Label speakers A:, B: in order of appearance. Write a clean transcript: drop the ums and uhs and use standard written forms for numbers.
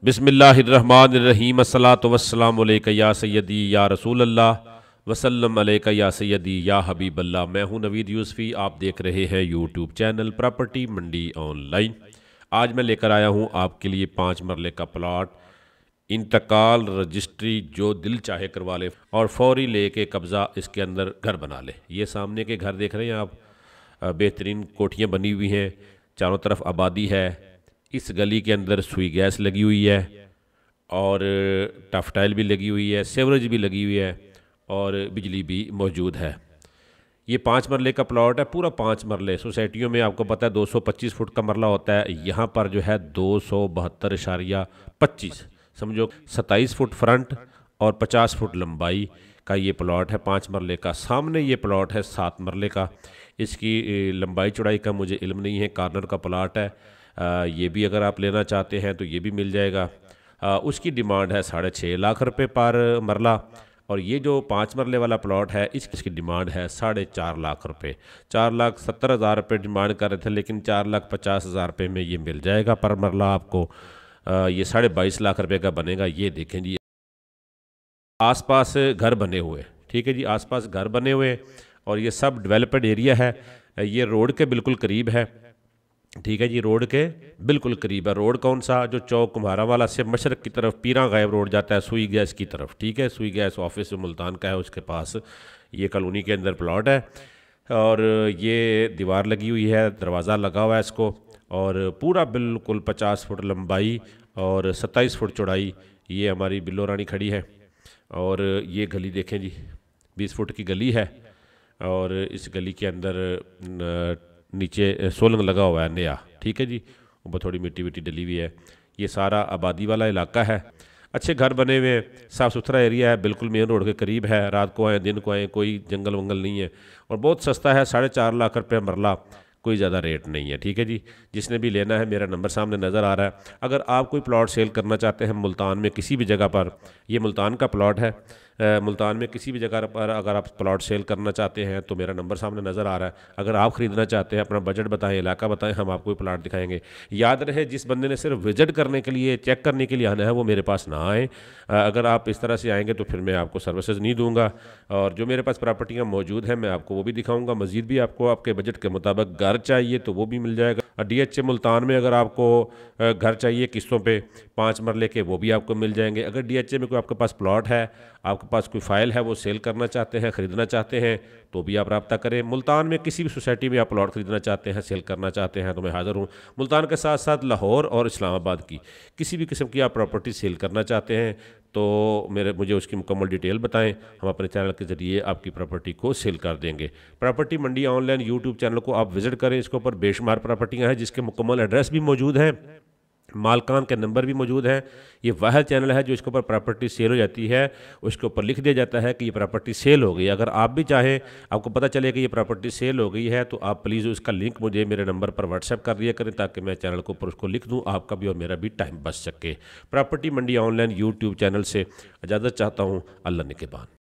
A: बिस्मिल्लाहिर्रहमानिर्रहीम अस्सलातु वस्सलामु अलैका या सय्यदी या रसूल अल्लाह वसल्लम अलैका या सय्यदी या हबीब अल्लाह। मैं हूं नवीद यूसुफी, आप देख रहे हैं यूट्यूब चैनल प्रॉपर्टी मंडी ऑनलाइन। आज मैं लेकर आया हूं आपके लिए 5 मरले का प्लॉट, इंतकाल रजिस्ट्री जो दिल चाहे करवा ले और फौरी लेके कब्ज़ा इसके अंदर घर बना ले। ये सामने के घर देख रहे हैं आप, बेहतरीन कोठियाँ बनी हुई हैं, चारों तरफ आबादी है। इस गली के अंदर सुई गैस लगी हुई है और टफ टाइल भी लगी हुई है, सेवरेज भी लगी हुई है और बिजली भी मौजूद है। ये 5 मरले का प्लॉट है, पूरा 5 मरले। सोसाइटियों में आपको पता है 225 फुट का मरला होता है, यहाँ पर जो है 272.25, समझो 27 फुट फ्रंट और 50 फुट लंबाई का ये प्लॉट है 5 मरले का। सामने ये प्लॉट है 7 मरले का, इसकी लंबाई चौड़ाई का मुझे इल्म नहीं है, कॉर्नर का प्लॉट है। ये भी अगर आप लेना चाहते हैं तो ये भी मिल जाएगा। उसकी डिमांड है 6.5 लाख रुपए पर मरला, और ये जो 5 मरले वाला प्लॉट है इसकी डिमांड है 4.5 लाख रुपए। 4,70,000 रुपये डिमांड कर रहे थे, लेकिन 4,50,000 रुपये में ये मिल जाएगा पर मरला आपको। ये 22.5 लाख रुपये का बनेगा। ये देखें जी, आसपास घर बने हुए, ठीक है जी, आसपास घर बने हुए और ये सब डेवलप्ड एरिया है। ये रोड के बिल्कुल करीब है, ठीक है जी, रोड के बिल्कुल करीब है। रोड कौन सा, जो चौक कुम्हारा वाला से मशरक की तरफ पीरा गायब रोड जाता है सुई गैस की तरफ, ठीक है। सुई गैस ऑफिस मुल्तान का है, उसके पास ये कॉलोनी के अंदर प्लॉट है और ये दीवार लगी हुई है, दरवाज़ा लगा हुआ है इसको, और पूरा बिल्कुल 50 फुट लंबाई और 27 फुट चौड़ाई। ये हमारी बिल्लो रानी खड़ी है और ये गली देखें जी, 20 फुट की गली है और इस गली के अंदर नीचे सोलंग लगा हुआ है नया, ठीक है जी, ऊपर थोड़ी मिट्टी विट्टी डली हुई है। ये सारा आबादी वाला इलाका है, अच्छे घर बने हुए, साफ़ सुथरा एरिया है, बिल्कुल मेन रोड के करीब है। रात को आए दिन को आए, कोई जंगल वंगल नहीं है और बहुत सस्ता है, 4.5 लाख रुपये मरला, कोई ज़्यादा रेट नहीं है, ठीक है जी। जिसने भी लेना है मेरा नंबर सामने नज़र आ रहा है। अगर आप कोई प्लॉट सेल करना चाहते हैं मुल्तान में किसी भी जगह पर, ये मुल्तान का प्लॉट है, मुल्तान में किसी भी जगह पर अगर आप प्लॉट सेल करना चाहते हैं तो मेरा नंबर सामने नज़र आ रहा है। अगर आप ख़रीदना चाहते हैं, अपना बजट बताएं, इलाका बताएं, हम आपको प्लॉट दिखाएंगे। याद रहे, जिस बंदे ने सिर्फ विजिट करने के लिए, चेक करने के लिए आना है वो मेरे पास ना आए। अगर आप इस तरह से आएंगे तो फिर मैं आपको सर्विसेज नहीं दूंगा, और जो मेरे पास प्रॉपर्टियाँ मौजूद हैं मैं आपको वो भी दिखाऊंगा। मज़ीद भी आपको आपके बजट के मुताबिक घर चाहिए तो वो भी मिल जाएगा। DHA मुल्तान में अगर आपको घर चाहिए किस्तों पे 5 मरले के, वो भी आपको मिल जाएंगे। अगर DHA में कोई आपके पास प्लॉट है, आपके पास कोई फ़ाइल है, वो सेल करना चाहते हैं, ख़रीदना चाहते हैं, तो भी आप रब्ता करें। मुल्तान में किसी भी सोसाइटी में आप प्लॉट ख़रीदना चाहते हैं, सेल करना चाहते हैं तो मैं हाज़िर हूँ। मुल्तान के साथ साथ लाहौर और इस्लामाबाद की किसी भी किस्म की आप प्रॉपर्टी सेल करना चाहते हैं तो मुझे उसकी मुकम्मल डिटेल बताएं, हम अपने चैनल के ज़रिए आपकी प्रॉपर्टी को सेल कर देंगे। प्रॉपर्टी मंडी ऑनलाइन यूट्यूब चैनल को आप विज़िट करें, इसके ऊपर बेशुमार प्रॉपर्टियाँ हैं जिसके मुकम्मल एड्रेस भी मौजूद हैं, मालकान के नंबर भी मौजूद हैं। ये वाहिद चैनल है जो इसके ऊपर प्रॉपर्टी सेल हो जाती है, उसके ऊपर लिख दिया जाता है कि ये प्रॉपर्टी सेल हो गई। अगर आप भी चाहें, आपको पता चले कि ये प्रॉपर्टी सेल हो गई है, तो आप प्लीज़ उसका लिंक मुझे मेरे नंबर पर व्हाट्सएप कर दिया करें ताकि मैं चैनल के ऊपर उसको लिख दूँ, आपका भी और मेरा भी टाइम बच सके। प्रॉपर्टी मंडी ऑनलाइन यूट्यूब चैनल से इजाज़त चाहता हूँ। अल्लाह निगहबान।